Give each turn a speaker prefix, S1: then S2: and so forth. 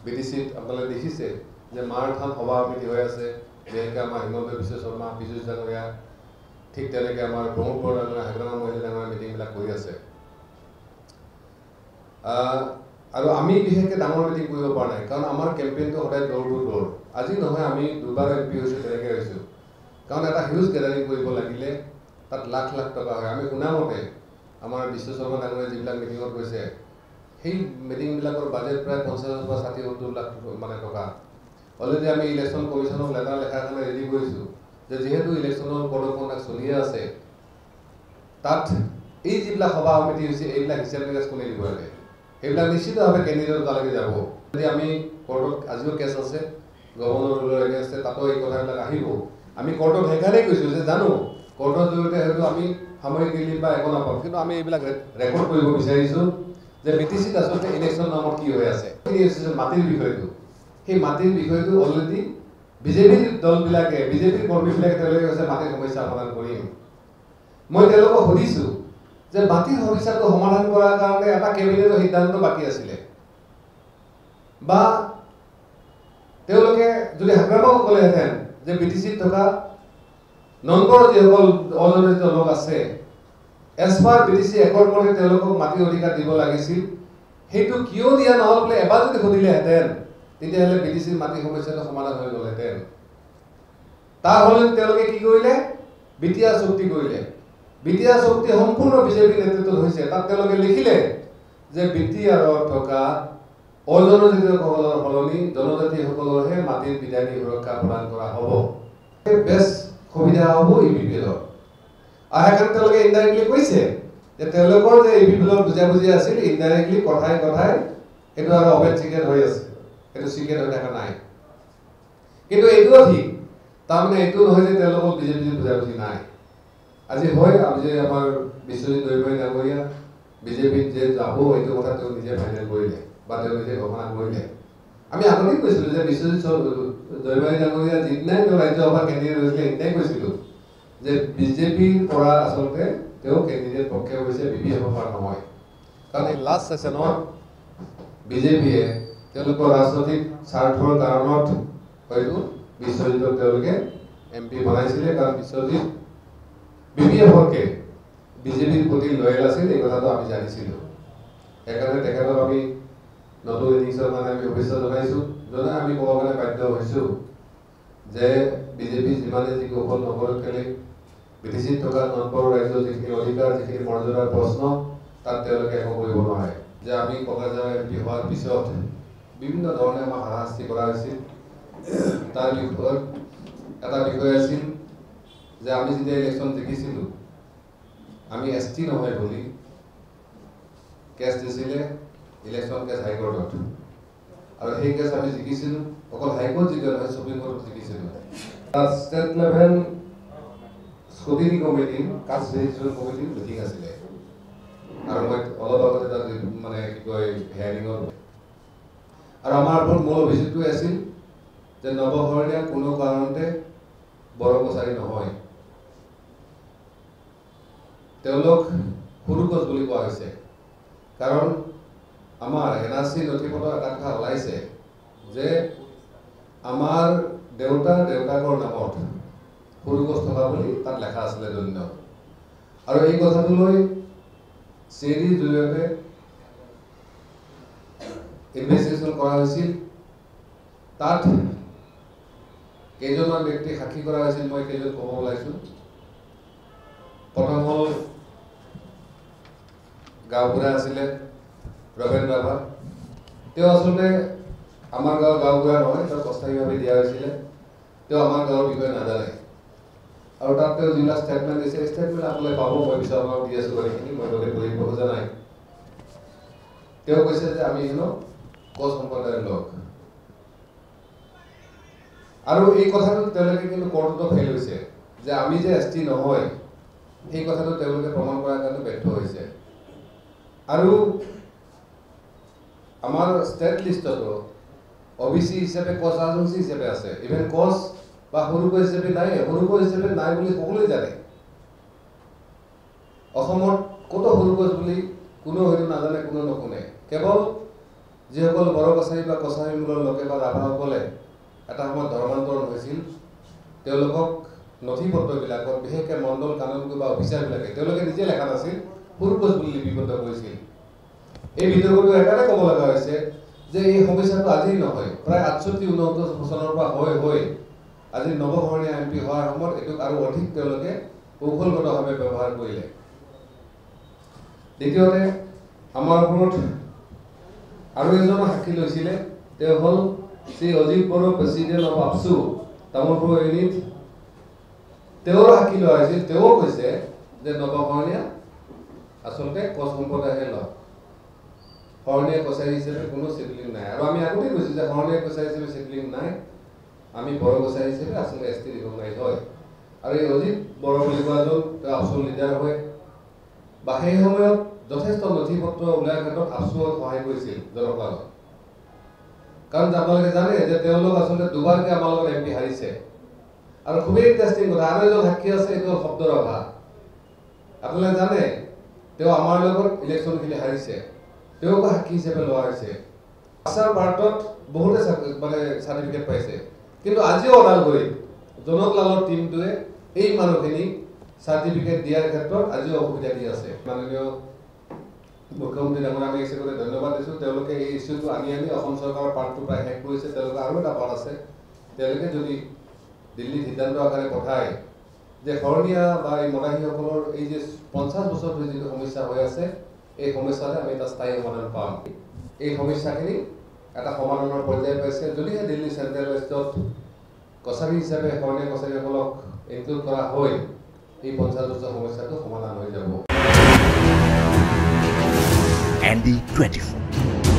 S1: বিটিচিত আপোনালোকে দেখিছে যে মাৰথান সভা সমিতি হৈ আছে, যেনেকৈ আমাৰ হিমন্ত বিশ্ব শৰ্মা, পীযুষ ডাঙৰীয়া, ঠিক তেনেকৈ আমাৰ ব্ৰহ্মপুত্ৰ ডাঙৰীয়া, হাগ্ৰামা মহিলা ডাঙৰীয়া মিটিংবিলাক কৰি আছে। আৰু আমি বিশেষকৈ ডাঙৰ মিটিং কৰিব পৰা নাই, কাৰণ আমাৰ কেম্পেইনটো সদায় ড'ৰ টু ড'ৰ। আজি নহয়, আমি দুবাৰ MP হৈছোঁ, তেনেকৈ হৈছোঁ। কাৰণ এটা হিউজ গেডাৰিং কৰিব লাগিলে তাত লাখ লাখ টকা হয়। আমি শুনামতে আমাৰ বিশ্ব শৰ্মা ডাঙৰীয়া যিবিলাক মিটিঙত গৈছে, সেই মিটিংবিলাকৰ বাজেট প্ৰায় 50,000 পৰা 60-70 লাখ মানে টকা। অলৰেডি আমি ইলেকশ্যন কমিশ্যনক লেটাৰ লেখাৰ কাৰণে ৰেডি কৰিছোঁ যে যিহেতু ইলেকশ্যনৰ ক'ড অফ কণ্ডাক্ট চলিয়ে আছে, তাত এই যিবিলাক সভা সমিতি হৈছে এইবিলাক হিচাপ নিকাচ কোনে দিব লাগে, সেইবিলাক নিশ্চিতভাৱে কেন্দ্ৰীয় তালৈকে যাব। যদি আমি কোৰ্টত আজিও কেছ আছে, গভৰ্ণৰৰ এগেইনষ্টে, তাতো এই কথাবিলাক আহিব। আমি কোৰ্টত সেইকাৰণেই কৈছোঁ যে জানো কোৰ্টৰ জৰিয়তে হয়তো আমি সাময়িক ৰিলিফ বা একো নাপাম, কিন্তু আমি এইবিলাক ৰেকৰ্ড কৰিব বিচাৰিছোঁ যে BTCত আচলতে ইলেকশ্যন নামত কি হৈ আছে। মাটিৰ বিষয়টো, সেই মাটিৰ বিষয়টো অলৰেডি বিজেপিৰ দলবিলাকে, বিজেপিৰ কৰ্মীবিলাকে তেওঁলোকে কৈছে মাটিৰ সমস্যা সমাধান কৰিম। মই তেওঁলোকক সুধিছোঁ যে মাটিৰ সমস্যাটো সমাধান কৰাৰ কাৰণে এটা কেবিনেটৰ সিদ্ধান্ত বাকী আছিলে, বা তেওঁলোকে যদি হাগ্ৰামাক ক'লেহেঁতেন যে BTCত থকা নংকৰ যিসকল অজনিত লোক আছে, এজ পাৰ BTC একৰ্ড মতে তেওঁলোকক মাটিৰ অধিকাৰ দিব লাগিছিল, সেইটো কিয় দিয়া নহ'ল বোলে এবাৰ যদি সুধিলেহেঁতেন, তেতিয়াহ'লে BTCৰ মাটিৰ সমস্যাটো সমাধান হৈ গ'লহেঁতেন। তাৰ সলনি তেওঁলোকে কি কৰিলে? বিটিআৰ চুক্তি কৰিলে। বিটিআৰ চুক্তি সম্পূৰ্ণ বিজেপিৰ নেতৃত্বত হৈছে। তাত তেওঁলোকে লিখিলে যে বিটিআৰত থকা অজনজাতীয়সকলৰ সলনি জনজাতিসকলৰহে মাটিৰ বিধানী সুৰক্ষা প্ৰদান কৰা হ'ব। বেছ সুবিধা হ'ব EPPL। আৰু সেইকাৰণে তেওঁলোকে ইনডাইৰেক্টলি কৈছে যে তেওঁলোকৰ যে EPPL বুজাবুজি আছিল, ইনডাইৰেক্টলি কথাই কথাই সেইটো আৰু অপেন চিক্ৰেট হৈ আছে, সেইটো চিক্ৰেট হৈ থকা নাই। কিন্তু এইটোও ঠিক, তাৰমানে এইটো নহয় যে তেওঁলোকৰ বিজেপিৰ বুজাবুজি নাই। আজি হয়, আমি যে আমাৰ বিশ্বজিৎ দৈমাৰী ডাঙৰীয়া বিজেপিত যে যাব, এইটো কথা তেওঁ নিজে ফাইনেল কৰিলে বা তেওঁ নিজে ঘোষণা কৰিলে। আমি আগতেই কৈছিলোঁ যে বিশ্বজিৎ দৈমাৰী ডাঙৰীয়া যিদিনাই তেওঁ ৰাজ্যসভাৰ কেণ্ডিডেট হৈছিলে, সেইদিনাই কৈছিলোঁ যে বিজেপিৰ পৰা আচলতে তেওঁ কেণ্ডিডেট পক্ষে হৈছে, বিপি হ'ব পৰা নহয়। কাৰণ এই লাষ্ট ছেশ্যনত বিজেপিয়ে তেওঁলোকৰ ৰাজনৈতিক স্বাৰ্থৰ কাৰণত হয়তো বিশ্বজিৎক তেওঁলোকে MP বনাইছিলে, কাৰণ বিশ্বজিৎ BPFতকে বিজেপিৰ প্ৰতি লয়েল আছিল, এই কথাটো আমি জানিছিলোঁ। সেইকাৰণে তেখেতক আমি নতুন ইনিংছৰ কাৰণে আমি শুভেচ্ছা জনাইছোঁ। জনাই আমি ক'ব কাৰণে বাধ্য হৈছোঁ যে বিজেপি যিমানে যি কৌশল নকৰক কেলে, BTCত থকা নলপৰ ৰাজ্যৰ যিখিনি অধিকাৰ, যিখিনি মৰ্যাদাৰ প্ৰশ্ন, তাত তেওঁলোকে একো কৰিব নোৱাৰে। যে আমি ককাজাৰ MP হোৱাৰ পিছত বিভিন্ন ধৰণে আমাক হাৰাশাস্তি কৰা হৈছিল। তাৰ বিষয়ত এটা বিষয় আছিল যে আমি যেতিয়া ইলেকশ্যন জিকিছিলোঁ, আমি ST নহয় বুলি কেছ দিছিলে ইলেকশ্যন কেছ হাইকোৰ্টত, আৰু সেই কেছ আমি জিকিছিলোঁ। অকল হাইকোৰ্ট জিকা নহয়, সুপ্ৰিম কোৰ্টত জিকিছিলোঁ। State level scrutiny committee, caste verification কমিটিৰ মিটিং আছিলে, আৰু মই অলপ আগতে তাত মানে কি কয় হেয়াৰিঙত, আৰু আমাৰ ওপৰত মূল অভিযোগটোৱে আছিল যে নৱশৰণীয়া কোনো কাৰণতে বড়ো কছাৰী নহয়, তেওঁলোক সৰু গছ বুলি কোৱা হৈছে। কাৰণ আমাৰ NRC নথিপত্ৰ এটা কথা ওলাইছে যে আমাৰ দেউতাকৰ নামত সৰু গছ থকা বুলি তাত লেখা আছিলে দন্য। আৰু এই কথাটো লৈ CIDৰ জৰিয়তে ইনভেষ্টিগেশ্যন কৰা হৈছিল। তাত কেইজনমান ব্যক্তি সাক্ষী কৰা হৈছিল, মই কেইজন ক'ব ওলাইছোঁ। প্ৰথম হ'ল গাঁওবুঢ়া আছিলে ৰবেন ৰাভা। তেওঁ আচলতে আমাৰ গাঁৱৰ গাঁওবুঢ়া নহয়, তেওঁক অস্থায়ীভাৱে দিয়া হৈছিলে। তেওঁ আমাৰ গাঁৱৰ বিষয়ে নাজানে, আৰু তাত তেওঁ যিবিলাক ষ্টেটমেণ্ট দিছে, ষ্টেটমেণ্ট আপোনালোকে পাব, মই বিচাৰক দি আছোঁ সেইখিনি, মই লগতে পঢ়িব খোজা নাই। তেওঁ কৈছে যে আমি হেনো কোচ সম্প্ৰদায়ৰ লোক, আৰু এই কথাটো তেওঁলোকে কিন্তু কোৰ্টতো ফেইল হৈছে যে আমি যে ST নহয়, সেই কথাটো তেওঁলোকে প্ৰমাণ কৰাৰ কাৰণে ব্যৰ্থ হৈছে। আৰু আমাৰ ষ্টেট লিষ্টতো OBC হিচাপে কোচ ৰাজবংশী হিচাপে আছে, ইভেন কোচ বা সৰু কোচ হিচাপে নাই, সৰু কোচ হিচাপে নাই বুলি সকলোৱে জানে। অসমত ক'তো সৰু কোচ বুলি কোনো হয়তো নাজানে, কোনো নুশুনে। কেৱল যিসকল বড়ো কছাৰী বা কছাৰী মূলৰ লোকে বা ৰাভাসকলে এটা সময়ত ধৰ্মান্তৰণ হৈছিল তেওঁলোকক নথি পত্ৰবিলাকত বিশেষকৈ মণ্ডল কানুনগো বা অফিচাৰবিলাকে তেওঁলোকে নিজে লেখা নাছিল সুৰকোচ বুলি লিপিবদ্ধ কৰিছিল এই বিতৰ্কটো একাৰে ক'ব লগা হৈছে যে এই সমস্যাটো আজি নহয় প্ৰায় ৬৮-৬৯ চনৰ পৰা হৈ আজি নৱশৰণীয়া MP হোৱাৰ সময়ত এইটোক আৰু অধিক তেওঁলোকে কৌশলগতভাৱে ব্যৱহাৰ কৰিলে দ্বিতীয়তে আমাৰ ওপৰত আৰু এজন সাক্ষী লৈছিলে তেওঁ হ'ল শ্ৰী অজিত বড়ো প্ৰেচিডেণ্ট অফ আপছু তামোলপুৰ ইউনিট তেওঁৰ সাক্ষী লোৱা হৈছিল তেওঁ কৈছে যে নৱশৰণীয়া আচলতে কোচ সম্প্ৰদায়হে লয় শৰণীয়া কছাৰী হিচাপে কোনো চেডুলিং নাই আৰু আমি আগতে কৈছোঁ যে শৰণীয়া কছাৰী হিচাপে চেডুলিং নাই আমি বড়ো কছাৰী হিচাপে আচলতে ST ৰিকগনাইজ হয় আৰু এই অজিত বড়ো বুলি কোৱাজন তেওঁ আপছুৰ লিডাৰ হয় বা সেই সময়ত যথেষ্ট নথি পত্ৰ উলিওৱাৰ ক্ষেত্ৰত আপছুক সহায় কৰিছিল জনকলালত কাৰণ আপোনালোকে জানে যে তেওঁলোক আচলতে দুবাৰকৈ আমাৰ লগত MP হাৰিছে আৰু খুবেই ইণ্টাৰেষ্টিং কথা আৰু এজন সাক্ষী আছে এইটো শব্দৰ অভাৱ আপোনালোকে জানে তেওঁ আমাৰ লগত ইলেকশ্যন খেলি হাৰিছে তেওঁকো সাক্ষী হিচাপে লোৱা হৈছে আছাৰ পাৰ্টত বহুতে মানে চাৰ্টিফিকেট পাইছে কিন্তু আজিও ওদালগুৰিত জনকলালৰ টিমটোৱে এই মানুহখিনিক চাৰ্টিফিকেট দিয়াৰ ক্ষেত্ৰত আজিও অসুবিধা দি আছে মাননীয় মুখ্যমন্ত্ৰী ডাঙৰ আমি হিচাপে ধন্যবাদ দিছোঁ তেওঁলোকে এই ইছ্যুটো আনি অসম চৰকাৰৰ পাৰ্টটো প্ৰায় শেষ কৰিছে তেওঁলোকে আৰু এটা পাৰ্ট আছে তেওঁলোকে যদি দিল্লীত সিদ্ধান্ত আকাৰে পঠায় যে শৰণীয়া বা এই মদাহীসকলৰ এই যে 50 বছৰ ধৰি যিটো সমস্যা হৈ আছে এই সমস্যাৰে আমি এটা স্থায়ী সমাধান পাম এই সমস্যাখিনি এটা সমাধানৰ পৰ্যায় পাইছে যদিহে দিল্লী চেণ্ট্ৰেল লিষ্টত কছাৰী হিচাপে শৰণীয়া কছাৰীসকলক ইনক্লুড কৰা হয় এই 50 বছৰ সমস্যাটো সমাধান হৈ যাব।
S2: ND24